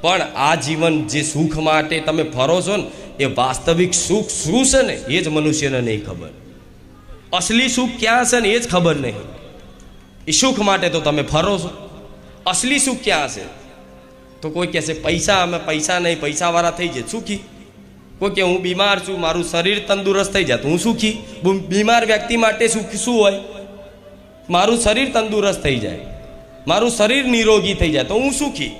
પણ આ જીવન જે સુખ માટે તમે ફરો છો ને, એ વાસ્તવિક સુખ શું છે ને એ જ મનુષ્યને નહીં ખબર. અસલી સુખ ક્યાં છે ને એ જ ખબર નહીં. એ સુખ માટે તો તમે ફરો છો, અસલી સુખ ક્યાં છે? તો કોઈ કહેશે પૈસા, અમે પૈસા નહીં, પૈસાવાળા થઈ જાય સુખી. કોઈ કે હું બીમાર છું, મારું શરીર તંદુરસ્ત થઈ જાય તો હું સુખી. બીમાર વ્યક્તિ માટે સુખ શું હોય? મારું શરીર તંદુરસ્ત થઈ જાય, મારું શરીર નિરોગી થઈ જાય તો હું સુખી.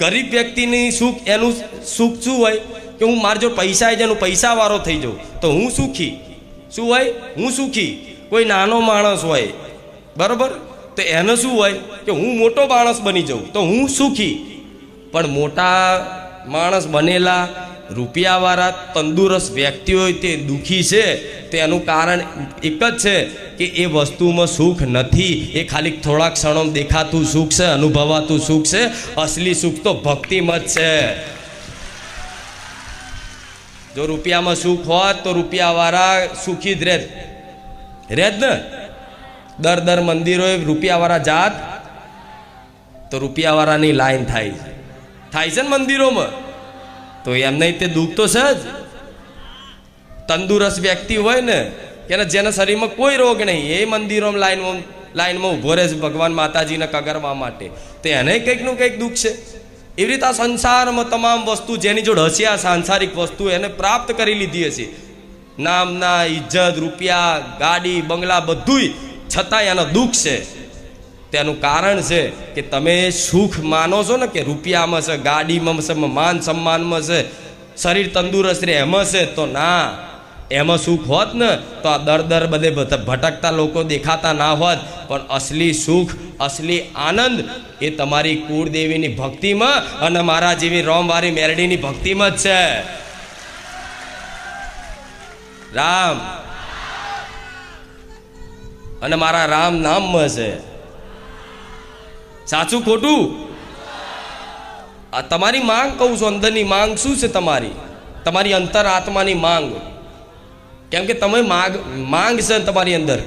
ગરીબ વ્યક્તિની સુખ, એનું સુખ શું હોય કે હું મારા જો પૈસા આવી જાય, હું પૈસાવાળો થઈ જાઉં તો હું સુખી. શું હોય? હું સુખી. કોઈ નાનો માણસ હોય, બરાબર, તો એને શું હોય કે હું મોટો માણસ બની જાઉં તો હું સુખી. પણ મોટા માણસ બનેલા રૂપિયાવાળા તંદુરસ્ત વ્યક્તિઓ તે દુઃખી છે, તેનું કારણ એક જ છે કે એ વસ્તુમાં સુખ નથી. એ ખાલી થોડા ક્ષણો દેખાતું સુખ છે, અનુભવાતું સુખ છે. અસલી સુખ તો ભક્તિમાં જ છે. જો રૂપિયામાં સુખ હોત તો રૂપિયાવાળા સુખી જ રહે જ ને. દર મંદિરોએ રૂપિયાવાળા જાત તો રૂપિયાવાળાની લાઈન થાય છે ને મંદિરોમાં. તો એમને તે દુઃખ તો છે જ. તંદુરસ્ત વ્યક્તિ હોય ને કે જેના શરીરમાં કોઈ રોગ નહીં, એ મંદિરોમાં લાઈનમાં ઊભો રહે છે ભગવાન માતાજીને કગરવા માટે, તો એને કંઈકનું કંઈક દુઃખ છે. એવી રીતે આ સંસારમાં તમામ વસ્તુ જેની જોડે હશે, આ સાંસારિક વસ્તુ એને પ્રાપ્ત કરી લીધી હશે, નામના, ઇજ્જત, રૂપિયા, ગાડી, બંગલા, બધુંય, છતાંય એનો દુઃખ છે. તેનું કારણ છે કે તમે સુખ માનો છો ને કે રૂપિયામાં છે, ગાડીમાં છે, માન સન્માનમાં છે, શરીર તંદુરસ્ત રહે એમાં છે. તો ના, એમાં સુખ હોત ને તો આ દર બધે ભટકતા લોકો દેખાતા ના હોત. પણ અસલી સુખ, અસલી આનંદ એ તમારી કુળદેવીની ભક્તિમાં અને મારા જેવી રોમવારી મેરડીની ભક્તિમાં જ છે. રામ અને મારા રામ નામમાં છે. સાચું ખોટું? આ તમારી માંગ કહું છું, અંદરની માંગ શું છે તમારી અંતર આત્માની માંગ. કેમ કે તમે માંગ છે તમારી અંદર.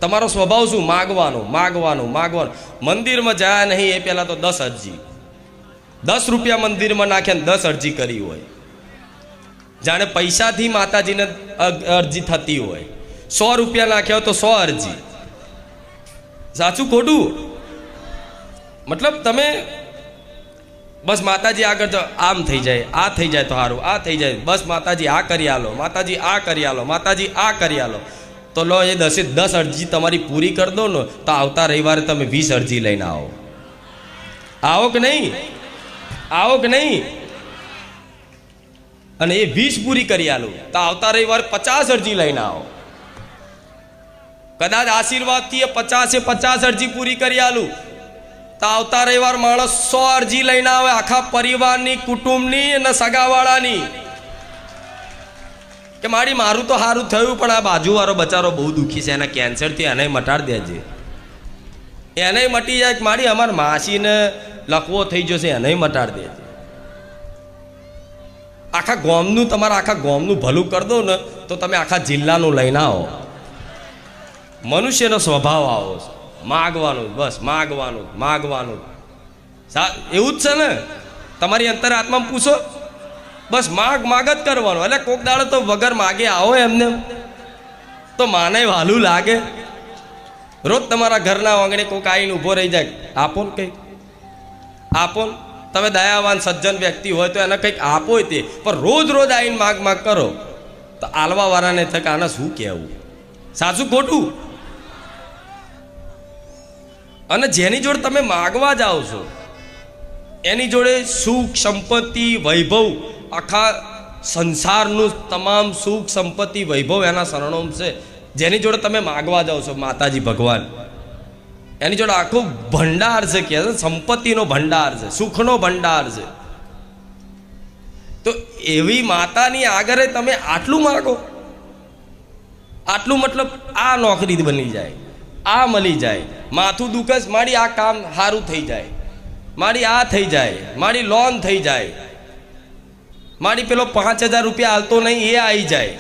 તમારો સ્વભાવ શું? માગવાનો. મંદિરમાં જાય નહીં એ પહેલા તો 10 અરજી, 10 રૂપિયા મંદિરમાં નાખ્યા ને 10 અરજી કરી હોય. જાણે પૈસાથી માતાજીને અરજી થતી હોય. 100 રૂપિયા નાખ્યા હોય તો 100 અરજી. સાચું ખોટું? મતલબ તમે બસ માતાજી આગળ તો આમ થઈ જાય, આ થઈ જાય તો સારું, આ થઈ જાય, બસ માતાજી આ કરી આલો, માતાજી આ કરી આલો, માતાજી આ કરી આલો. તો લો એ 10 અરજી તમારી પૂરી કરી દો ને તો આવતા રવિવારે તમે 20 અરજી લઈને આવો કે નહીં? અને એ 20 પૂરી કરી આલો તો આવતા રવિવારે 50 અરજી લઈને આવો. કદાચ આશીર્વાદથી 50 અરજી પૂરી કરી આલું તો આવતા રવિવાર માણસ 100 અરજી લઈને આવે, આખા પરિવારની, કુટુંબની અને સગાવાળાની, કે મારું તો સારું થયું પણ આ બાજુવાળો બચારો બહુ દુઃખી છે, એના કેન્સરથી એને મટાડી દેજે, એને મટી જાય. કે મારી અમારા માસીને લકવો થઈ જશે, એને મટાડી દેજે. આખા ગામનું ભલું કરી દો ને તો તમે આખા જિલ્લાનું લઈને આવો. મનુષ્યનો સ્વભાવ આવો છે, માગવાનું, બસ માગવાનું. એવું જ છે ને? તમારી અંતર આત્મા પૂછો, બસ માગ જ કરવાનું. એટલે કોક દાડો તો વગર માગે આવો એમને તો માને વાલું લાગે. રોજ તમારા ઘરના આંગણે કોક આવીને ઊભો રહી જાય, આપો ને કંઈક, આપો ને. તમે દયાવાન સજ્જન વ્યક્તિ હોય તો એને કંઈક આપો તે, પણ રોજ આવીને માગ કરો તો આલવા વાળાને થાય કે આને શું કહેવું? સાચું ખોટું? અને જેની જોડે તમે માગવા જાઓ છો એની જોડે સુખ, સંપત્તિ, વૈભવ, આખા સંસારનું તમામ સુખ, સંપત્તિ, વૈભવ એના શરણોમ છે. જેની જોડે તમે માગવા જાઓ છો માતાજી ભગવાન, એની જોડે આખો ભંડાર છે, કે સંપત્તિનો ભંડાર છે, સુખનો ભંડાર છે. તો એવી માતાની આગળ તમે આટલું માગો, આટલું મતલબ આ નોકરી બની જાય, આ મળી જાય, માથું દુખે મારી આ કામ સારું થઈ જાય, મારી આ થઈ જાય, મારી લોન થઈ જાય, મારી પેલો 5000 રૂપિયા હાલતો નહીં એ આવી જાય.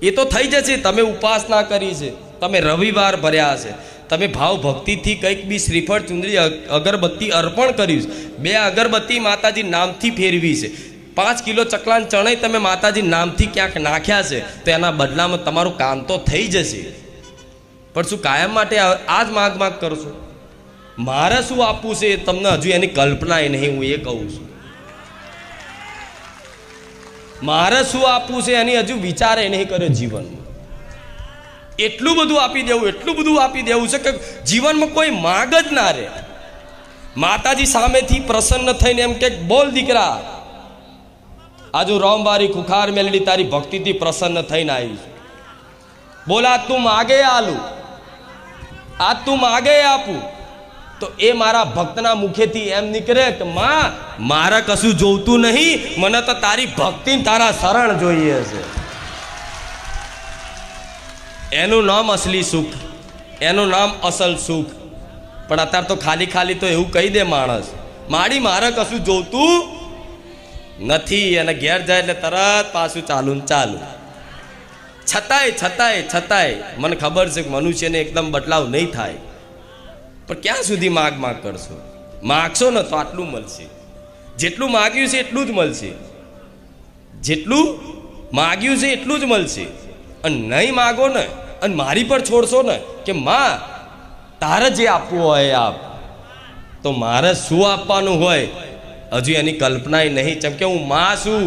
એ તો થઈ જશે. તમે ઉપાસના કરી છે, તમે રવિવાર ભર્યા છે, તમે ભાવ ભક્તિથી કંઈક બી શ્રીફળ ચુંદડી અગરબત્તી અર્પણ કર્યું છે, 2 અગરબત્તી માતાજી નામથી ફેરવી છે, 5 કિલો ચકલાન ચણાઈ તમે માતાજી નામથી ક્યાંક નાખ્યા છે, તો એના બદલામાં તમારું કામ તો થઈ જશે. પણ શું કાયમ માટે આ જ માગ કરશો? મારે શું આપવું છે એ તમને હજુ એની કલ્પના એ નહીં. હું એ કહું છું, મારે શું આપવું છે એની હજુ વિચાર એ નહીં કર્યો જીવનમાં. એટલું બધું આપી દેવું, એટલું બધું આપી દેવું છે કે જીવનમાં કોઈ માગ જ ના રહે. માતાજી સામેથી પ્રસન્ન થઈને એમ કે બોલ દીકરા, આજુ રોમવારી ખુખાર મેલડી તારી ભક્તિથી પ્રસન્ન થઈને આવી છું. બોલ આજ તું માગે આલું, આજ તું માગે આપું. તો એ મારા ભક્તના મુખેથી એમ નીકળે કે માં, મારે કશું જોઈતું નહીં, મને તો તારી ભક્તિ તારા શરણ જોઈએ છે. એનું નામ અસલી સુખ, એનું નામ અસલ સુખ. પણ અત્યારે તો ખાલી ખાલી તો એવું કહી દે માણસ, માડી મારે કશું જોઈતું નથી, અને ઘેર જાય એટલે તરત પાછું ચાલુ ને ચાલુ. છતાંય મને ખબર છે કે મનુષ્યને એકદમ બદલાવ નહીં થાય. પણ ક્યાં સુધી માગ કરશો? માગશો ને તો આટલું મળશે. જેટલું માગ્યું છે એટલું જ મળશે, જેટલું માગ્યું છે એટલું જ મળશે. અને નહીં માગો ને અને મારી પર છોડશો ને કે માં તારે જે આપવું હોય આપ, તો મારે શું આપવાનું હોય હજુ એની કલ્પના નહીં. જેમ કે હું માં છું,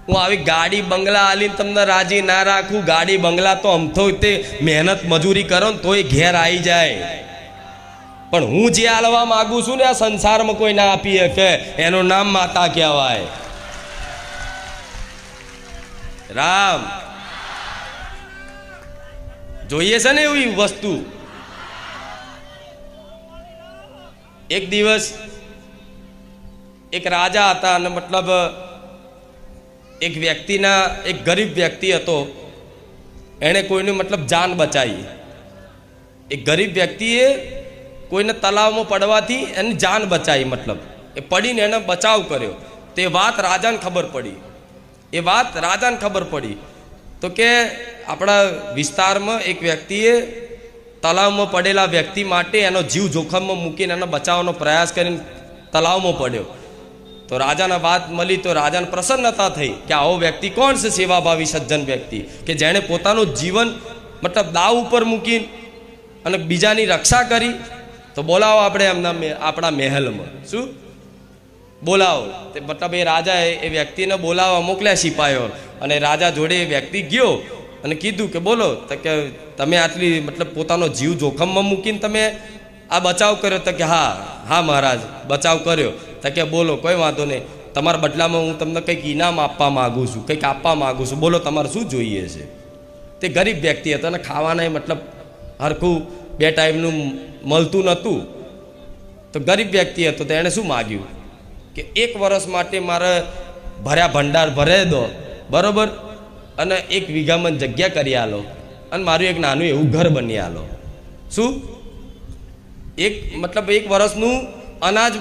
હું આવી ગાડી બંગલા આલીને તમને રાજી ના રાખું. ગાડી બંગલા તો અમથો તે મહેનત મજૂરી કરો ને તોય ઘેર આવી જાય. પણ હું જે આલવા માગું છું ને આ સંસારમાં કોઈ ના આપી શકે, એનું નામ માતા કહેવાય. રામ જોઈએ છે ને એવી વસ્તુ. એક દિવસ એક રાજા હતા, અને મતલબ એક વ્યક્તિના, એક ગરીબ વ્યક્તિ હતો, એણે કોઈની મતલબ જાન બચાવી. એક ગરીબ વ્યક્તિએ કોઈને તલાવમાં પડવાથી એની જાન બચાવી, મતલબ એ પડીને એને બચાવ કર્યો. તે વાત રાજાને ખબર પડી. તો કે આપણા વિસ્તારમાં એક વ્યક્તિએ તલાવમાં પડેલા વ્યક્તિ માટે એનો જીવ જોખમમાં મૂકીને એને બચાવવાનો પ્રયાસ કરીને તલાવમાં પડ્યો. તો રાજાને વાત મળી, તો રાજાને પ્રસન્નતા થઈ કે આવો વ્યક્તિ કોણ છે, સેવાભાવી સજ્જન વ્યક્તિ કે જેણે પોતાનું જીવન મતલબ દાવ ઉપર મૂકી અને બીજાની રક્ષા કરી. તો બોલાવો આપણે એમના આપણા મહેલમાં. શું બોલાવો? તે મતલબ એ રાજાએ એ વ્યક્તિને બોલાવવા મોકલ્યા સિપાહીઓ, અને રાજા જોડે એ વ્યક્તિ ગયો અને કીધું કે બોલો, તો કે તમે આટલી મતલબ પોતાનો જીવ જોખમમાં મૂકીને તમે આ બચાવ કર્યો? તો કે હા મહારાજ, બચાવ કર્યો. તો કે બોલો, કોઈ વાંધો નહીં, તમારા બદલામાં હું તમને કંઈક ઇનામ આપવા માગું છું, કંઈક આપવા માગું છું, બોલો તમારે શું જોઈએ છે? તે ગરીબ વ્યક્તિ હતો અને ખાવાના મતલબ હરખું 2 ટાઈમનું મળતું નહોતું. તો ગરીબ વ્યક્તિ હતો, તો એણે શું માગ્યું કે 1 વર્ષ માટે મારે ભર્યા ભંડાર ભરાઈ દો, બરાબર, અને 1 વીઘામાં જગ્યા કરી આલો, અને મારું એક નાનું એવું ઘર બની આલો. શું? મતલબ 1 વર્ષનું અનાજ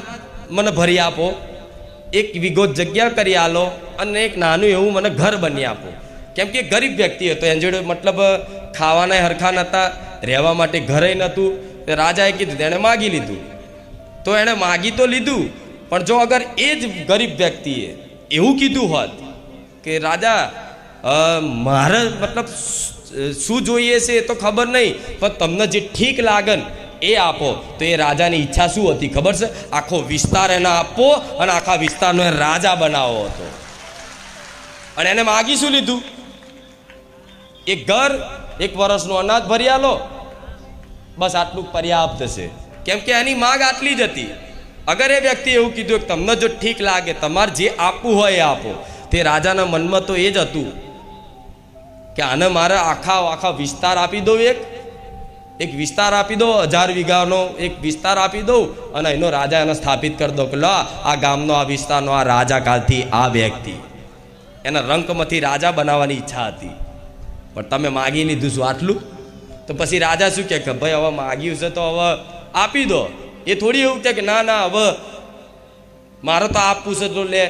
મને ભરી આપો, 1 વીઘો જગ્યા કરી આલો, અને એક નાનું એવું મને ઘર બની આપો. કેમ કે ગરીબ વ્યક્તિ હતો, એની જોડે મતલબ ખાવાના હરખા નહોતા, રહેવા માટે ઘરે નહોતું. રાજાએ કીધું, એણે માગી લીધું. તો એણે માગી તો લીધું, પણ જો અગર એ જ ગરીબ વ્યક્તિએ એવું કીધું હોત કે રાજા મારે મતલબ શું જોઈએ છે એ તો ખબર નહીં, પણ તમને જે ઠીક લાગે ને એ આપો, તો એ રાજાની ઈચ્છા શું હતી ખબર છે? આખો વિસ્તાર એને આપવો અને આખા વિસ્તારનો એ રાજા બનાવવો હતો. અને એને માગી શું લીધું? 1 ઘર, 1 વર્ષનું અનાજ ભરી આલો, બસ આટલું પર્યાપ્ત છે. કેમ કે એની માગ આટલી જ હતી. અગર એ વ્યક્તિ એવું કીધું કે તમને જો ઠીક લાગે, તમારે જે આપવું હોય એ આપો, તે રાજાના મનમાં તો એ જ હતું કે આને મારે આખા વિસ્તાર આપી દઉં, એક વિસ્તાર આપી દો, 1000 વીઘાનો એક વિસ્તાર આપી દઉં, અને એનો રાજા એને સ્થાપિત કરી દો કે લો આ ગામનો, આ વિસ્તારનો આ રાજા કાલથી આ વ્યક્તિ. એના રંકમાંથી રાજા બનાવવાની ઈચ્છા હતી. પણ તમે માગી લીધું શું આટલું? તો પછી રાજા શું કહે કે ભાઈ હવે માગ્યું છે તો હવે આપી દો. એ થોડી એવું કહે કે ના હવે મારે તો આપવું છે તો લે.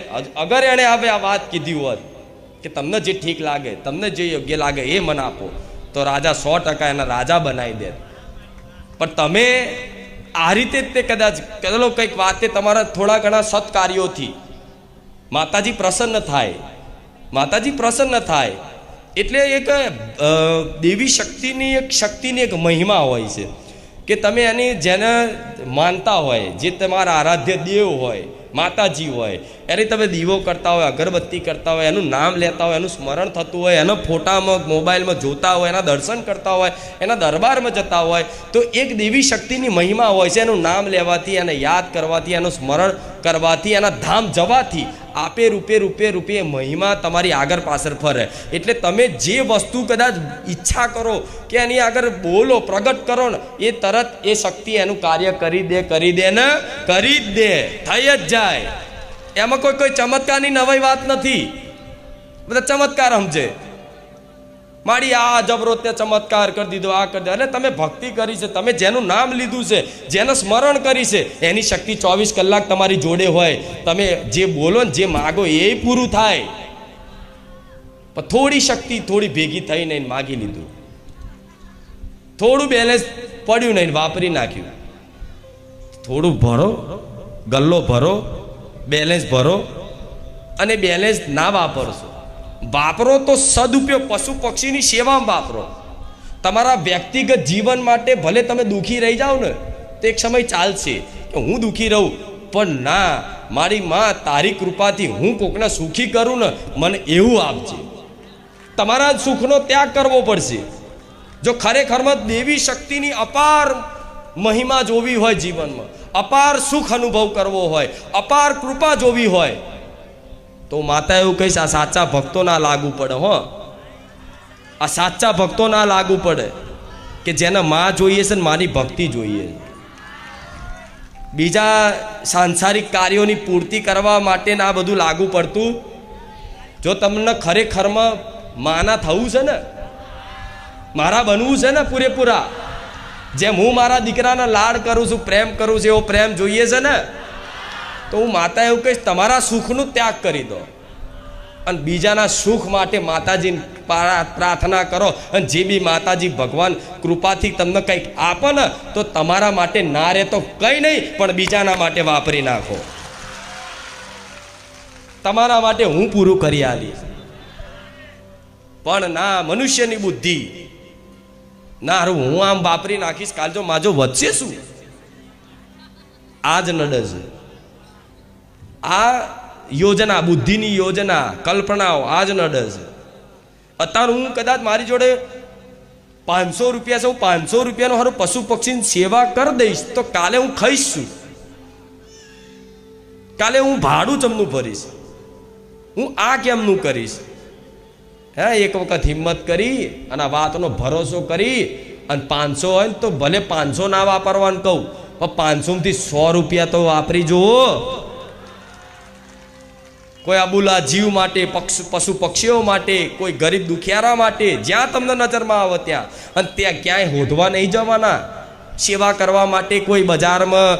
અગર એણે હવે આ વાત કીધી હોત કે તમને જે ઠીક લાગે, તમને જે યોગ્ય લાગે એ મને આપો, તો રાજા 100% એના રાજા બનાવી દે. પણ તમે આ રીતે જ તે કદાચ ચલો કંઈક વાતે તમારા થોડા ઘણા સત્કાર્યોથી માતાજી પ્રસન્ન થાય, માતાજી પ્રસન્ન થાય. એટલે એક દેવી શક્તિની એક મહિમા હોય છે કે તમે એની જેને માનતા હોય, જે તમારા આરાધ્ય દેવ હોય, માતાજી હોય, એની તમે દીવો કરતા હોય, અગરબત્તી કરતા હોય, એનું નામ લેતા હોય, એનું સ્મરણ થતું હોય, એના ફોટામાં મોબાઈલમાં જોતા હોય, એના દર્શન કરતા હોય, એના દરબારમાં જતા હોય, તો એક દેવી શક્તિની મહિમા હોય છે. એનું નામ લેવાથી, એને યાદ કરવાથી, એનું સ્મરણ કરવાથી, એના ધામ જવાથી આપે રૂપે મહિમા તમારી આગળ પાછળ ફરે. એટલે તમે જે વસ્તુ કદાચ ઈચ્છા કરો કે એની આગળ બોલો, પ્રગટ કરો ને, એ તરત એ શક્તિ એનું કાર્ય કરી દે ને કરી જ દે, થઈ જ જાય. એમાં કોઈ ચમત્કારની નવી વાત નથી. બધા ચમત્કાર સમજે, મારી આ જબરો તે ચમત્કાર કરી દીધો, આ કરી દીધો. એટલે તમે ભક્તિ કરી છે, તમે જેનું નામ લીધું છે, જેનું સ્મરણ કરી છે, એની શક્તિ 24 કલાક તમારી જોડે હોય. તમે જે બોલો ને જે માગો એ પૂરું થાય. પણ થોડી શક્તિ થોડી ભેગી થઈ નહીં, માગી લીધું, થોડું બેલેન્સ પડ્યું નહીં, વાપરી નાખ્યું. થોડું ભરો, ગલ્લો ભરો, બેલેન્સ ભરો, અને બેલેન્સ ના વાપરશો. વાપરો તો સદુપયોગ, પશુ પક્ષીની સેવામાં વાપરો. તમારા વ્યક્તિગત જીવન માટે ભલે તમે દુઃખી રહી જાઓ ને, તો એક સમય ચાલશે કે હું દુઃખી રહું, પણ ના, મારી માં તારી કૃપાથી હું કોકને સુખી કરું ને, મને એવું આપજે. તમારા સુખનો ત્યાગ કરવો પડશે. જો ખરેખરમાં દેવી શક્તિની અપાર મહિમા જોવી હોય જીવનમાં, અપાર સુખ અનુભવ કરવો હોય, અપાર કૃપા જોવી હોય, તો માતા એવું કહીશ, આ સાચા ભક્તો ના લાગુ પડે. હો, આ સાચા ભક્તો ના લાગુ પડે કે જેને માં જોઈએ છે ને મારી ભક્તિ જોઈએ. બીજા સાંસારિક કાર્યોની પૂર્તિ કરવા માટે ના બધું લાગુ પડતું. જો તમને ખરેખરમાં માના થવું છે ને, મારા બનવું છે ને પૂરેપૂરા, જેમ હું મારા દીકરાના લાડ કરું છું, પ્રેમ કરું છું, એવો પ્રેમ જોઈએ છે ને, તો હું માતા એવું કહીશ, તમારા સુખનો ત્યાગ કરી દો અને બીજાના સુખ માટે માતાજીને પ્રાર્થના કરો. અને જે બી માતાજી ભગવાન કૃપાથી તમને કંઈક આપે ને, તો તમારા માટે ના રહે તો કંઈ નહીં, પણ બીજાના માટે વાપરી નાખો. તમારા માટે હું પૂરું કરી આલીશ. પણ ના, મનુષ્યની બુદ્ધિ ના, હું આમ વાપરી નાખીશ, કાલ જો માજો વધશે શું? આજ નડે છે. આ યોજના, બુદ્ધિની યોજના, કલ્પનાઓ આજ નડે છે. અત્યારે હું કદાચ મારી જોડે 500 રૂપિયા છે, હું 500 રૂપિયાનો હારું પશુ પક્ષીની સેવા કરી દઈશ, તો કાલે હું ખાઈશ શું? કાલે હું ભાડું ચમનું ભરીશ, હું આ કેમનું કરીશ? હે, એક વખત હિંમત કરી અને આ વાતનો ભરોસો કરી અને 500 હોય ને તો ભલે 500 ના વાપરવાનું કહું, પણ 500 થી 100 રૂપિયા તો વાપરી જુઓ. કોઈ અબુલા જીવ માટે, પશુ પક્ષીઓ માટે, કોઈ ગરીબ દુખિયારા માટે, જ્યાં તમને નજરમાં આવે ત્યાં. અને ત્યાં ક્યાંય હોધવા નહીં જવાના. સેવા કરવા માટે કોઈ બજારમાં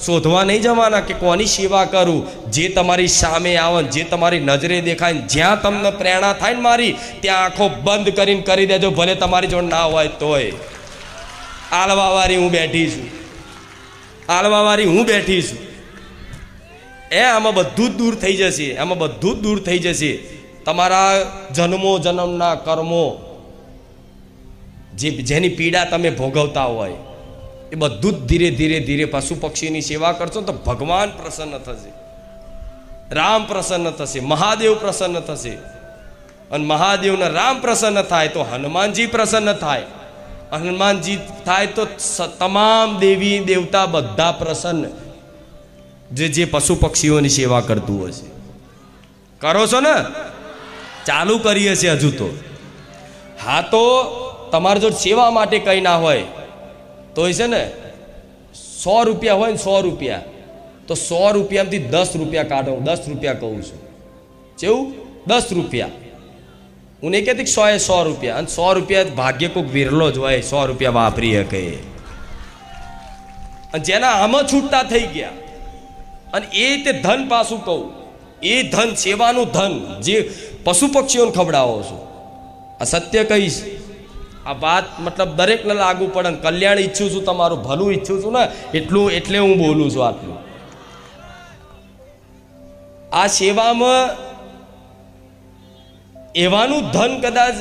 શોધવા નહીં જવાના કે કોની સેવા કરું. જે તમારી સામે આવે, જે તમારી નજરે દેખાય, જ્યાં તમને પ્રેરણા થાય ને મારી, ત્યાં આંખો બંધ કરીને કરી દેજો, ભલે તમારી જોડે ના હોય તોય. આલવાવાળી હું બેઠી છું, આલવાવાળી હું બેઠી છું. આમાં બધું જ દૂર થઈ જશે, આમાં બધું જ દૂર થઈ જશે. તમારા જન્મના કર્મો, જેની પીડા તમે ભોગવતા હોય, એ બધું જ ધીરે ધીરે પશુ પક્ષીની સેવા કરશો તો ભગવાન પ્રસન્ન થશે, રામ પ્રસન્ન થશે, મહાદેવ પ્રસન્ન થશે. અને મહાદેવને રામ પ્રસન્ન થાય તો હનુમાનજી પ્રસન્ન થાય, હનુમાનજી થાય તો તમામ દેવી દેવતા બધા પ્રસન્ન. જે પશુ પક્ષીઓની સેવા કરતું હશે. કરો છો ને? ચાલુ કરીએ છીએ હજુ તો. હા, તો તમારે જો સેવા માટે કંઈ ના હોય તો છે ને 100 રૂપિયા હોય ને 100 રૂપિયા, તો 100 રૂપિયામાંથી 10 રૂપિયા કાઢો. 10 રૂપિયા કહું છું, કેવું? 10 રૂપિયા. હું નહીં કહેતી 100 રૂપિયા. અને 100 રૂપિયા ભાગ્ય કોઈક વિરલો જ હોય 100 રૂપિયા વાપરી શકે. અને જેના આમાં છૂટતા થઈ ગયા, અને એ તે ધન પાછું કહું, એ ધન, સેવાનું ધન, જે પશુ પક્ષીઓને ખવડાવો છો, આ સત્ય કહીશ, આ વાત મતલબ દરેકને લાગુ પડે. કલ્યાણ ઈચ્છું છું, તમારું ભલું ઈચ્છું છું ને, એટલે હું બોલું છું આટલું. આ સેવામાં એવાનું ધન કદાચ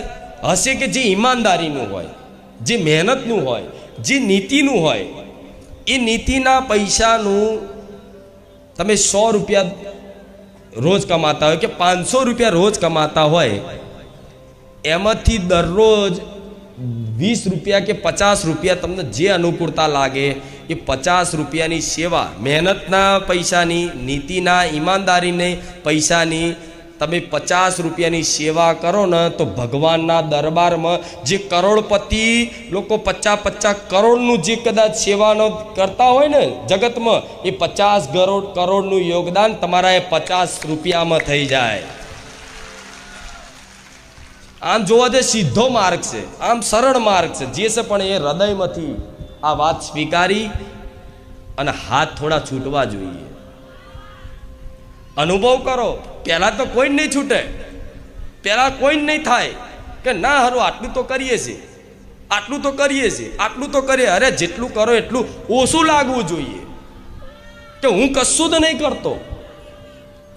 હશે કે જે ઈમાનદારીનું હોય, જે મહેનતનું હોય, જે નીતિનું હોય. એ નીતિના પૈસાનું તમે 100 રૂપિયા રોજ કમાતા હોય કે 500 રૂપિયા રોજ કમાતા હોય, એમાંથી દરરોજ 20 રૂપિયા કે 50 રૂપિયા તમને જે અનુકૂળતા લાગે એ 50 રૂપિયાની સેવા, મહેનતના પૈસાની, નીતિના ઈમાનદારીની પૈસાની તમે 50 રૂપિયાની સેવા કરો ને, તો ભગવાનના દરબારમાં જે કરોડપતિ લોકો 50 કરોડનું જે કદાચ સેવાનો કરતા હોય ને જગતમાં, એ 50 કરોડનું યોગદાન તમારા એ 50 રૂપિયામાં થઈ જાય. આમ જોવા દે સીધો માર્ગ છે, આમ સરળ માર્ગ છે જે છે, પણ એ હૃદયમાંથી આ વાત સ્વીકારી અને હાથ થોડા છૂટવા જોઈએ. અનુભવ કરો. પહેલા તો કોઈ નહીં છૂટે, પહેલા કોઈ નહીં થાય કે ના હારું આટલું તો કરીએ છીએ, આટલું તો કરીએ છીએ, આટલું તો કરીએ. અરે જેટલું કરો એટલું ઓછું લાગવું જોઈએ કે હું કશું જ નહીં કરતો.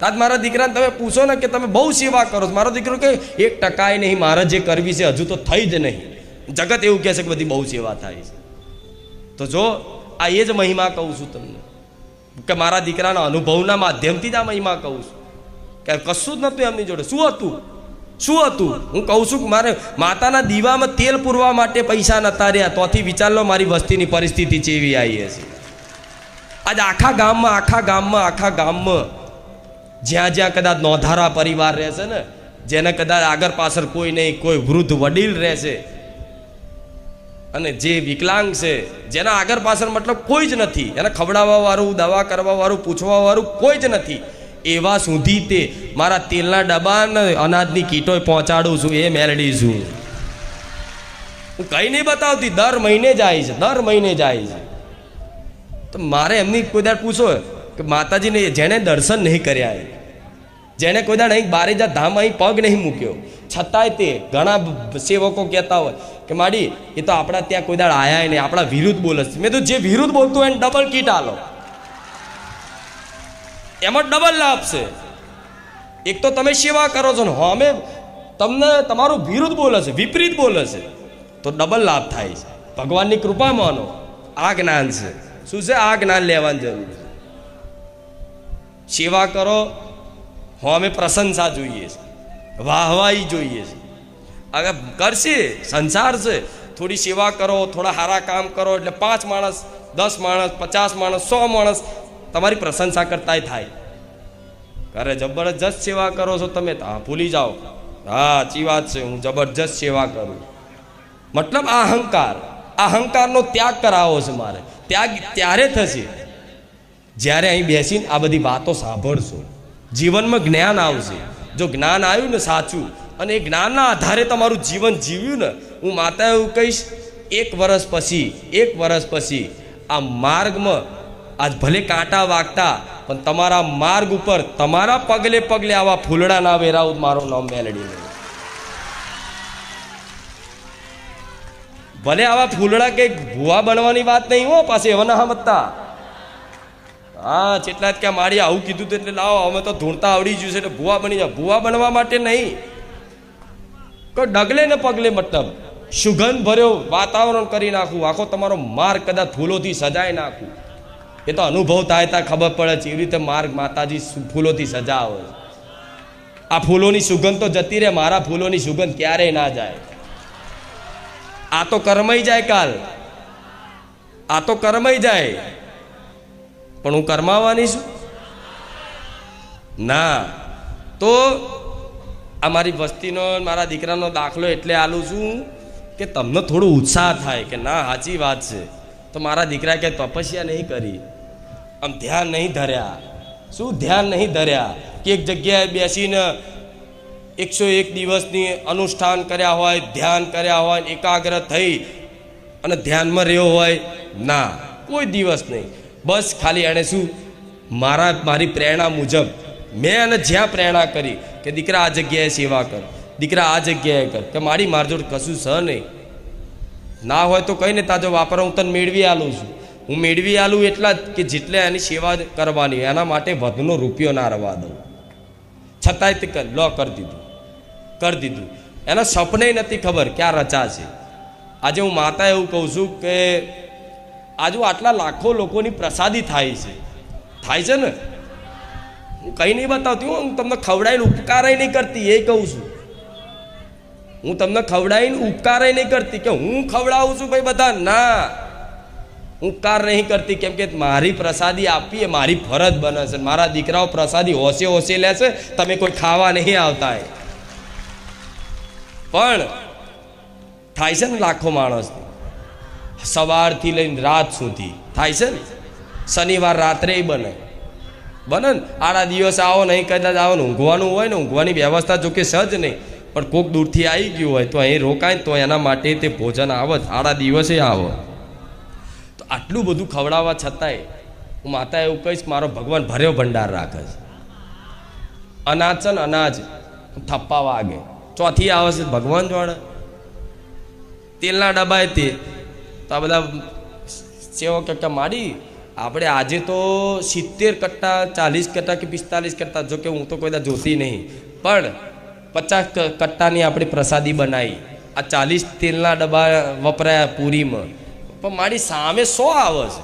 આજ મારા દીકરાને તમે પૂછો ને કે તમે બહુ સેવા કરો, મારો દીકરો કે 1% નહીં, મારે જે કરવી છે હજુ તો થઈ જ નહીં. જગત એવું કહે છે કે બધી બહુ સેવા થાય છે. તો જો આ એ જ મહિમા કહું છું તમને, કે મારા દીકરાના અનુભવના માધ્યમથી જ આ મહિમા કહું છું કે કશું જ નહોતું એમની જોડે. શું હતું હું કહું છું કે મારે માતાના દીવામાં તેલ પૂરવા માટે પૈસા નતા રહ્યા, તોથી વિચાર લો મારી વસ્તીની પરિસ્થિતિ ચેવી આવી હશે. આજ આખા ગામમાં જ્યાં જ્યાં કદાચ નોંધારા પરિવાર રહેશે ને, જેને કદાચ આગળ પાછળ કોઈ નહીં, કોઈ વૃદ્ધ વડીલ રહેશે, અને જે વિકલાંગ છે, જેના આગળ પાછળ મતલબ કોઈ જ નથી, એને ખવડાવવા વાળું, દવા કરવા વાળું, પૂછવા વાળું કોઈ જ નથી, એવા સુધી તે મારા તેલના ડબ્બા ને અનાજની કીટો પહોંચાડું છું. એ મેળડી છું હું, કંઈ નહીં બતાવતી. દર મહિને જાય છે. તો મારે એમની કોઈ દાડ પૂછો કે માતાજીને જેણે દર્શન નહીં કર્યા, જેણે કોઈ દાડ અહીં બારેજા ધામ અહીં પગ નહીં મૂક્યો, છતાંય તે ઘણા સેવકો કહેતા હોય કે માડી એ તો આપણા ત્યાં કોઈ દાડ આયા નહીં, આપણા વિરુદ્ધ બોલે છે. મેં તો જે વિરુદ્ધ બોલતું હોય એને ડબલ કીટ આલો, એમાં ડબલ લાભ છે. એક તો તમે સેવા કરો છો ને અમે તમને તમારું વિરુદ્ધ બોલે છે, વિપરીત બોલે છે, તો ડબલ લાભ થાય છે. ભગવાનની કૃપા માનો. આ જ્ઞાન છે. શું છે? આ જ્ઞાન લેવાની જરૂર છે. સેવા કરો, અમે પ્રશંસા જોઈએ છે, વાહવાઈ જોઈએ છે. અગર કરશે સંસાર છે, થોડી સેવા કરો, થોડા સારા કામ કરો એટલે 5 માણસ, 10 માણસ, 50 માણસ, 100 માણસ તમારી પ્રશંસા કરતા થાય. અરે જબરજસ્ત સેવા કરો છો તમે, હા ભૂલી જાઓ, હા સાચી વાત છે, હું જબરજસ્ત સેવા કરું. મતલબ અહંકારનો ત્યાગ કરાવો છે મારે. ત્યાગ ત્યારે થશે જ્યારે અહીં બેસીને આ બધી વાતો સાંભળશો, જીવનમાં જ્ઞાન આવશે. જો જ્ઞાન આવ્યું ને સાચું, અને એ જ્ઞાનના આધારે તમારું જીવન જીવ્યું ને, હું માતા એવું કહીશ, 1 વર્ષ પછી આ માર્ગમાં આજ ભલે કાંટા વાગતા, પણ તમારા માર્ગ ઉપર તમારા પગલે પગલે આવા ફૂલડા ના વેરાવું. મારું નામ મેલડી. ભલે આવા ફૂલડા કંઈક ભૂવા બનવાની વાત નહીં હો, પાસે એવા ના સમજતા. હા જેટલા જ ક્યાં મારી આવું કીધું તો એટલે લાવો અમે તો ધૂણતા આવડી ગયું છે એટલે ભૂવા બની જાવ. ભૂવા બનવા માટે નહીં, કોઈ ડગલે ને પગલે મતલબ સુગંધ ભર્યો વાતાવરણ કરી નાખવું, આખો તમારો માર્ગ કદાચ ફૂલોથી સજાઈ નાખવું. એ તો અનુભવ થાય ત્યાં ખબર પડે છે. એવી રીતે માર્ગ માતાજી ફૂલોથી સજાવે. આ ફૂલોની સુગંધ તો જતી રહે, મારા ફૂલોની સુગંધ ક્યારેય ના જાય. આ તો કરમાઈ જાય કાલ, આ તો કરમાઈ જાય, પણ હું કરમાવાની છું ના. તો આ મારી વસ્તીનો, મારા દીકરાનો દાખલો એટલે આલું છું કે તમને થોડું ઉત્સાહ થાય કે ના સાચી વાત છે. તો મારા દીકરા કે તપસ્યા નહીં કરી, આમ ધ્યાન નહીં ધર્યા. શું ધ્યાન નહીં ધર્યા? કે એક જગ્યાએ બેસીને 101 દિવસની અનુષ્ઠાન કર્યા હોય, ધ્યાન કર્યા હોય, એકાગ્ર થઈ અને ધ્યાનમાં રહ્યો હોય? ના, કોઈ દિવસ નહીં. બસ ખાલી એણે શું મારી પ્રેરણા મુજબ મેં એને જ્યાં પ્રેરણા કરી કે દીકરા આ જગ્યાએ સેવા કર, દીકરા આ જગ્યાએ કર, કે મારી જોડે કશું સહ નહીં, ના હોય તો કંઈ નહીં, તાજો વાપરવા હું તને મેળવી આલું છું. હું મેળવી આલું એટલા જ કે જેટલે એની સેવા કરવાની, એના માટે વધુનો રૂપિયો ના રવા દઉં. છતાંય તે કરી દીધું. એના સપને નથી ખબર ક્યાં રચા છે. આજે હું માતા એવું કહું છું કે આજુ આટલા લાખો લોકોની પ્રસાદી થાય છે ને. હું કંઈ નહીં બતાવતી, હું તમને ખવડાવીને ઉપકારાય નહીં કરતી, એ કહું છું. હું તમને ખવડાવીને ઉપકારાય નહીં કરતી કે હું ખવડાવું છું ભાઈ બધા, ના, ઉપકાર નહીં કરતી. કેમ કે મારી પ્રસાદી આપવી એ મારી ફરજ બને છે. મારા દીકરાઓ પ્રસાદી હોશે લે છે, તમે કોઈ ખાવા નહીં આવતા. પણ થાય છે ને લાખો માણસ, સવારથી લઈને રાત સુધી થાય છે ને. શનિવાર રાત્રે બને ને, આડા દિવસે આવો નહીં, કદાચ આવો ને ઊંઘવાનું હોય ને, ઊંઘવાની વ્યવસ્થા જોકે સજ નહીં, પણ કોઈક દૂરથી આવી ગયું હોય તો અહીં રોકાય તો એના માટે તે ભોજન આવે, આડા દિવસે આવે. તો આટલું બધું ખવડાવવા છતાંય હું માતા એવું કહીશ, મારો ભગવાન ભર્યો ભંડાર રાખે છે. અનાજ છે ને, અનાજ થપ્પા વાગે, ચોથી આવે છે ભગવાન જોડે. તેલના ડબ્બાએ તે તો આ બધા સેવો કટ્ટા માડી. આપણે આજે તો 70 કટ્ટા, 40 કટ્ટા કે 45 કટ્ટા, જોકે હું તો કોઈ જોતી નહીં, પણ 50 કટ્ટાની આપણે પ્રસાદી બનાવી. આ 40 તેલના ડબ્બા વપરાયા પૂરીમાં, પણ મારી સામે 100 આવે છે.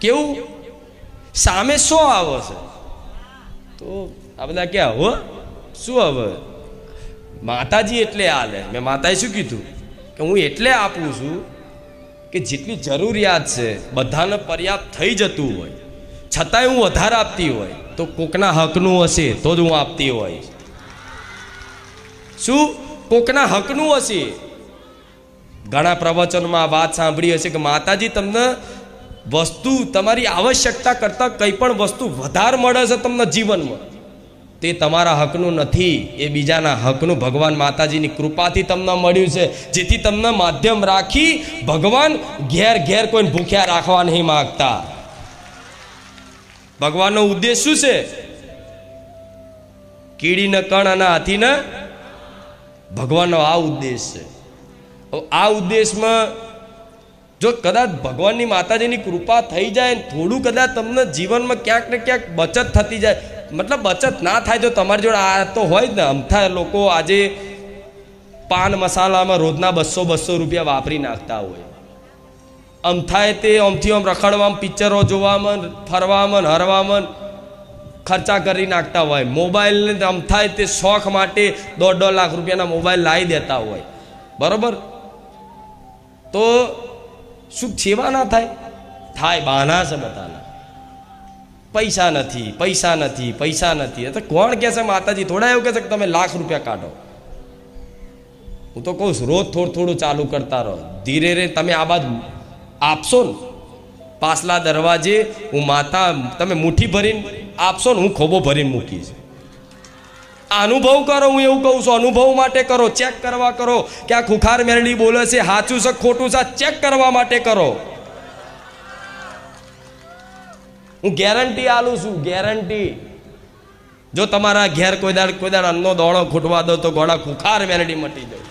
કેવું? સામે 100 આવે છે. તો આ બધા ક્યાં હો શું હવે? માતાજી એટલે હાલે. મેં માતાએ શું કીધું કે હું એટલે આપું છું કે જેટલી જરૂરિયાત છે બધાને પર્યાપ્ત થઈ જતું હોય, છતાંય હું વધારે આપતી હોય તો કોકના હકનું હશે તો જ હું આપતી હોય. શું કોકના હકનું હશે? ઘણા પ્રવચનમાં વાત સાંભળી હશે કે માતાજી તમને વસ્તુ તમારી આવશ્યકતા કરતાં કંઈ પણ વસ્તુ વધારે મળે છે તમને જીવનમાં, તે તમારા હકનું નથી, એ બીજાના હકનું ભગવાન માતાજીની કૃપાથી તમને મળ્યું છે. જેથી તમને માધ્યમ રાખી ભગવાન ઘેર કોઈને ભૂખ્યા રાખવા નહીં માગતા. ભગવાનનો ઉદ્દેશ શું છે? કીડીને કણ અને હાથીને. ભગવાનનો આ ઉદ્દેશ છે. આ ઉદ્દેશમાં જો કદાચ ભગવાનની માતાજીની કૃપા થઈ જાય, થોડું કદાચ તમને જીવનમાં ક્યાંક ને ક્યાંક બચત થતી જાય, મતલબ બચત ના થાય તો તમારી જોડે આ તો હોય જ ને. અમથા લોકો આજે પાન મસાલામાં રોજના 200 રૂપિયા વાપરી નાખતા હોય. અમથાએ તે આમથી આમ રખડવામાં, પિક્ચરો જોવામાં, ફરવામાં, હરવામાં ખર્ચા કરી નાખતા હોય. મોબાઈલને અમથાએ તે શોખ માટે 1.5 લાખ રૂપિયાના મોબાઈલ લાવી દેતા હોય. બરાબર? તો શું સેવા ના થાય? થાય. બહાના છે બધાના. પૈસા નથી. તો કોણ કહે છે? માતાજી થોડા એવું કહે છે કે તમે લાખ રૂપિયા કાઢો. હું તો કહું છું રોજ થોડું ચાલુ કરતા રહો. ધીરે ધીરે તમે આ બાદ આપશો ને, પાછલા દરવાજે હું માતા, તમે મુઠ્ઠી ભરીને આપશો ને, હું ખોબો ભરીને મૂકીશ. અનુભવ કરો. હું એવું કહું છું, અનુભવ માટે કરો. ચેક કરવા કરો કે આ ખુખાર મેરડી બોલે છે સાચું છે ખોટું છે, ચેક કરવા માટે કરો. હું ગેરંટી આલું છું, ગેરંટી. જો તમારા ઘેર કોઈ દાડ અન્નનો દોણો ખૂટવા દો તો ગોળા ખુખાર મેરડી મટી જાય.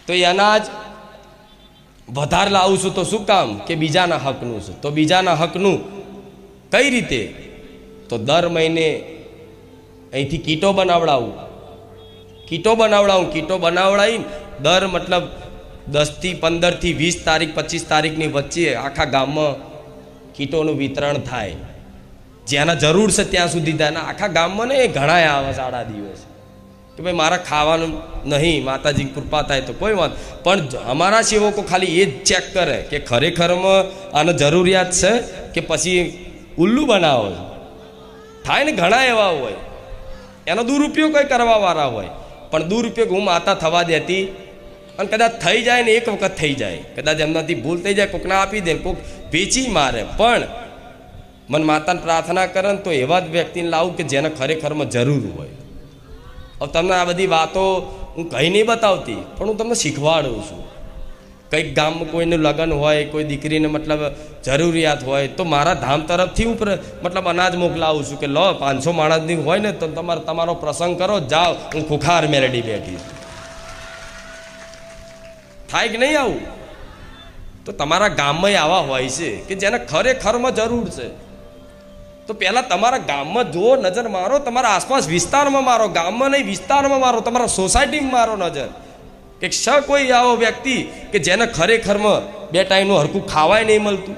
તો એ અનાજ વધારે લાવું છું તો શું કામ? કે બીજાના હકનું છે. તો બીજાના હકનું કઈ રીતે? તો દર મહિને અહીંથી કીટો બનાવડાવીને દર મતલબ 10 થી 15 થી 20 તારીખ 25 તારીખની વચ્ચે આખા ગામમાં કીટોનું વિતરણ થાય. જ્યાંના જરૂર છે ત્યાં સુધી થાય. આખા ગામમાં ને ઘણા આવે છે આડા દિવસ કે ભાઈ મારા ખાવાનું નહીં, માતાજી કૃપા થાય તો કોઈ વાત. પણ અમારા સેવકો ખાલી એ જ ચેક કરે કે ખરેખરમાં આને જરૂરિયાત છે કે પછી ઉલ્લુ બનાવો થાય ને. ઘણા એવા હોય એનો દુરુપયોગ કંઈ કરવાવાળા હોય, પણ દુરુપયોગ હું માતા થવા દેતી. અને કદાચ થઈ જાય ને, એક વખત થઈ જાય, કદાચ એમનાથી ભૂલ થઈ જાય, કોકને આપી દે, કોક વેચી મારે. પણ મને માતાને પ્રાર્થના કરે ને તો એવા જ વ્યક્તિને લાવું કે જેને ખરેખરમાં જરૂર હોય. હવે તમને આ બધી વાતો હું કંઈ નહીં બતાવતી, પણ હું તમને શીખવાડું છું. કંઈક ગામમાં કોઈનું લગ્ન હોય, કોઈ દીકરીને મતલબ જરૂરિયાત હોય તો મારા ધામ તરફથી હું મતલબ અનાજ મોકલાવું છું કે લો 500 માણસની હોય ને તો તમારો પ્રસંગ કરો, જાઓ, હું ખુખાર મેરડી બેઠી. થાય કે નહીં આવું? તો તમારા ગામમાં આવા હોય છે કે જેને ખરેખરમાં જરૂર છે. તો પહેલાં તમારા ગામમાં જુઓ, નજર મારો, તમારા આસપાસ વિસ્તારમાં મારો, ગામમાં નહીં વિસ્તારમાં મારો, તમારા સોસાયટીમાં મારો નજર કે કોઈ આવો વ્યક્તિ કે જેને ખરેખરમાં 2 ટાઈમનું હરખું ખાવાય નહીં મળતું.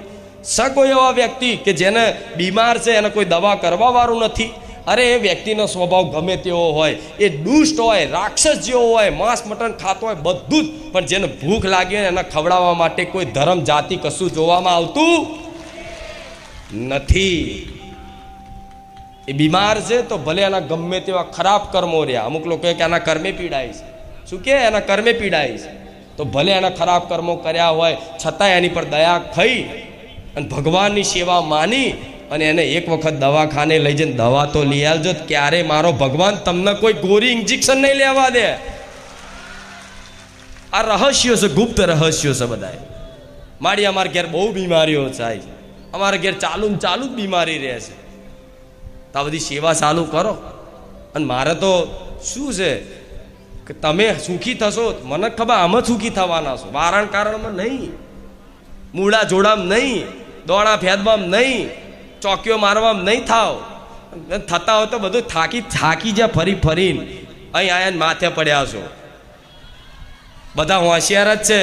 કોઈ એવા વ્યક્તિ કે જેને બીમાર છે, એને કોઈ દવા કરવા વાળું નથી. અરે એ વ્યક્તિનો સ્વભાવ ગમે તેવો હોય, એ દુષ્ટ હોય, રાક્ષસ જેવો હોય, માંસ મટન ખાતો હોય, બધું જ, પણ જેને ભૂખ લાગી હોય એને ખવડાવવા માટે કોઈ ધર્મ જાતિ કશું જોવામાં આવતું નથી. એ બીમાર છે તો ભલે એના ગમે તેવા ખરાબ કર્મો રહ્યા. અમુક લોકો કે એના કર્મે પીડાય છે. શું કે એના કર્મે પીડાય છે? તો ભલે એના ખરાબ કર્મો કર્યા હોય છતાંય એની પર દયા થઈ અને ભગવાનની સેવા માની અને એને એક વખત દવાખાને લઈ જઈને દવા તો લઈ આવજો. ક્યારે મારો ભગવાન તમને કોઈ ગોરી ઇન્જેક્શન નહીં લેવા દે. આ રહસ્યો છે, ગુપ્ત રહસ્યો છે બધા. મારી અમારા ઘેર બહુ બીમારીઓ થાય, અમારા ઘેર ચાલુ જ બીમારી રહે છે. તો આ બધી સેવા ચાલુ કરો. અને મારે તો શું છે કે તમે સુખી થશો, મને ખબર આમાં સુખી થવાના છો, વારણ કારણમાં નહીં, મૂળા જોડામાં નહીં, દોડા ફેદવામાં નહીં, ચોકીઓ મારવામાં નહીં થાવ. થતા હોય તો બધું થાકી જ્યાં ફરીને અહીં આયા માથે પડ્યા છો. બધા હોશિયાર જ છે.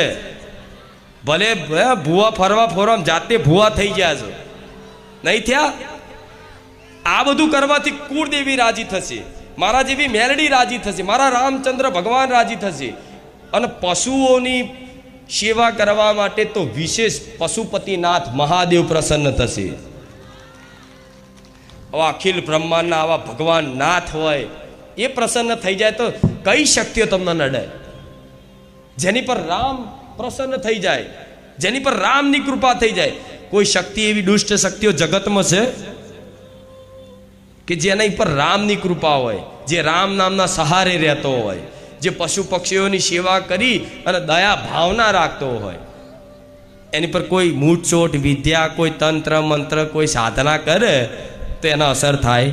ભલે ભૂવા ફરવામાં જાતે ભૂવા થઈ ગયા છો, નહીં થયા? આ બધું કરવાથી કુળદેવી રાજી થશે, મારા જેવી મેલડી રાજી થશે, મારા રામચંદ્ર ભગવાન રાજી થશે. અને પશુઓની સેવા કરવા માટે તો વિશેષ પશુપતિનાથ મહાદેવ પ્રસન્ન થશે. આવા અખિલ બ્રહ્માંડના આવા ભગવાન નાથ હોય એ પ્રસન્ન થઈ જાય તો કઈ શક્તિઓ તમને નડે? જેની પર રામ પ્રસન્ન થઈ જાય, જેની પર રામની કૃપા થઈ જાય. કોઈ શક્તિ એવી દુષ્ટ શક્તિઓ જગતમાં છે કે જેના પર રામની કૃપા હોય, જે રામ નામના સહારે રહેતો હોય, જે પશુ પક્ષીઓની સેવા કરી અને દયા ભાવના રાખતો હોય? એની પર કોઈ મૂઠચોટ વિદ્યા, કોઈ તંત્ર મંત્ર, કોઈ સાધના કરે તો એના અસર થાય?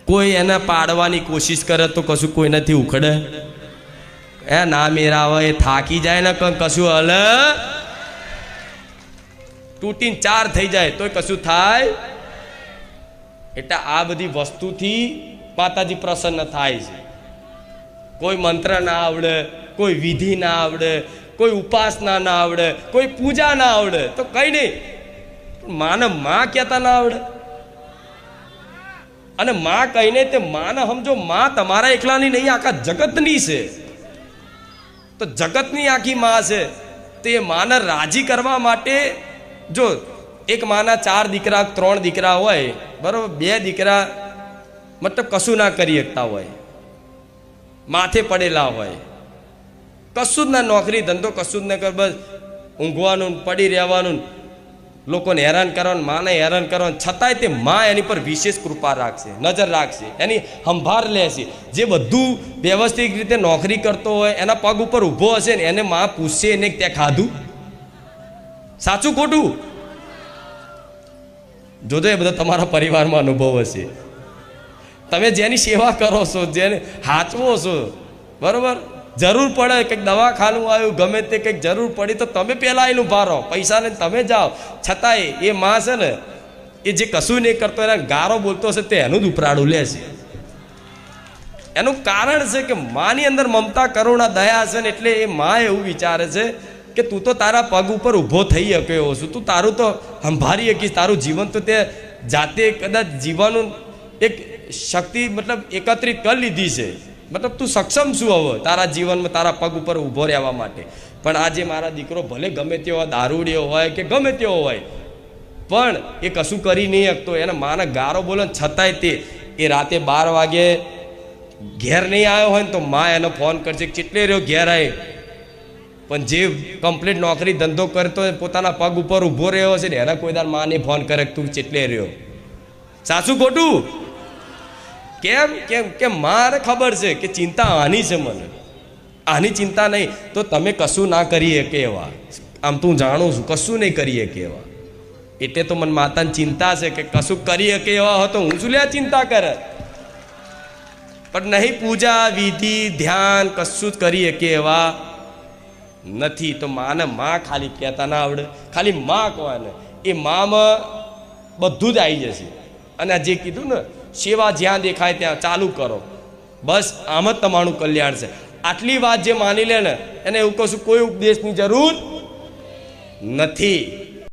કોઈ એને પાડવાની કોશિશ કરે તો કશું કોઈ નથી ઉખડે? એ ના મેરાવે, એ થાકી જાય ને કશું હલ તૂટીને 4 થઈ જાય તોય કશું થાય? એટલે આ બધી વસ્તુથી માતાજી પ્રસન્ન થાય છે. કોઈ મંત્ર ના આવડે, કોઈ વિધિ ના આવડે, કોઈ ઉપાસના ના આવડે, કોઈ પૂજા ના આવડે તો કઈ નહીં, માને માં કહેતા ના આવડે. અને માં કહીને તે માને સમજો, માં તમારા એકલાની નહીં, આખા જગતની છે. તો જગતની આખી માં છે. તો એ માને રાજી કરવા માટે, જો એક માના 4 દીકરા 3 દીકરા હોય, બરાબર, 2 દીકરા મતલબ કશું ના કરી શકતા હોય, માથે પડેલા હોય, કશું જ ના નોકરી ધંધો કશું જ ના કર, બસ ઊંઘવાનું, પડી રહેવાનું, લોકોને હેરાન કરવાનું, માને હેરાન કરવાનું, છતાંય તે માં એની પર વિશેષ કૃપા રાખશે, નજર રાખશે, એની સંભાળ લેશે. જે બધું વ્યવસ્થિત રીતે નોકરી કરતો હોય, એના પગ ઉપર ઊભો હશે ને એને માં પૂછશે એને ત્યાં ખાધું? સાચું ખોટું? જોજો, એ બધા તમારા પરિવારમાં અનુભવ હશે. તમે જેની સેવા કરો છો, જેને હાચવો છો, બરાબર, જરૂર પડે કંઈક દવાખાનું આવ્યું, ગમે તે કંઈક જરૂર પડી તો તમે પહેલાં એનું ભારો, પૈસા લઈને તમે જાઓ. છતાંય એ માં છે ને, એ જે કશું નહીં કરતો એને ગારો બોલતો હશે તે એનું જ ઉપરાડું લે છે. એનું કારણ છે કે માની અંદર મમતા, કરુણા, દયા છે ને, એટલે એ માં એવું વિચારે છે કે તું તો તારા પગ ઉપર ઊભો થઈ શક્યો છું, તું તારું તો સંભાળી શકીશ, તારું જીવન તો તે જાતે કદાચ જીવવાનું એક શક્તિ મતલબ એકત્રિત કરી લીધી છે, મતલબ તું સક્ષમ છું હવે તારા જીવનમાં તારા પગ ઉપર ઊભો રહેવા માટે. પણ આજે મારા દીકરો ભલે ગમે તેવો દારૂડિયો હોય કે ગમે તેવો હોય, પણ એ કશું કરી નહીં શકતો, એને માને ગારો બોલે છતાંય તે એ રાતે 12 વાગે ઘેર નહીં આવ્યો હોય ને તો માં એને ફોન કરશે, કેટલે રહ્યો ઘેર આવે. પણ જે કમ્પ્લીટ નોકરી ધંધો કરતો હોય, પોતાના પગ ઉપર ઊભો રહ્યો છે ને, એને કોઈ દાર માને ફોન કરે તું ચેટલે રહ્યો? સાચું ખોટું? કેમ કેમ કે મારે ખબર છે કે ચિંતા આની છે, મને આની ચિંતા નહીં તો તમે કશું ના કરી શકે એવા. આમ તું જાણું છું કશું નહીં કરી શકે એવા, એટલે તો મને માતાની ચિંતા છે કે કશું કરી શકે એવા હતો હું શું લે ચિંતા કરે. પણ નહીં પૂજા વિધિ ધ્યાન કશું જ કરી શકે એવા, નથી. તો માને માં ખાલી કહેતા ના આવડે, ખાલી માં કોને એ મામાં બધું જ આવી જશે. અને જે કીધું ને સેવા જ્યાં દેખાય ત્યાં ચાલુ કરો, બસ આમ જ તમારું કલ્યાણ છે. આટલી વાત જે માની લે ને એને એવું કશું કોઈ ઉપદેશની જરૂર નથી.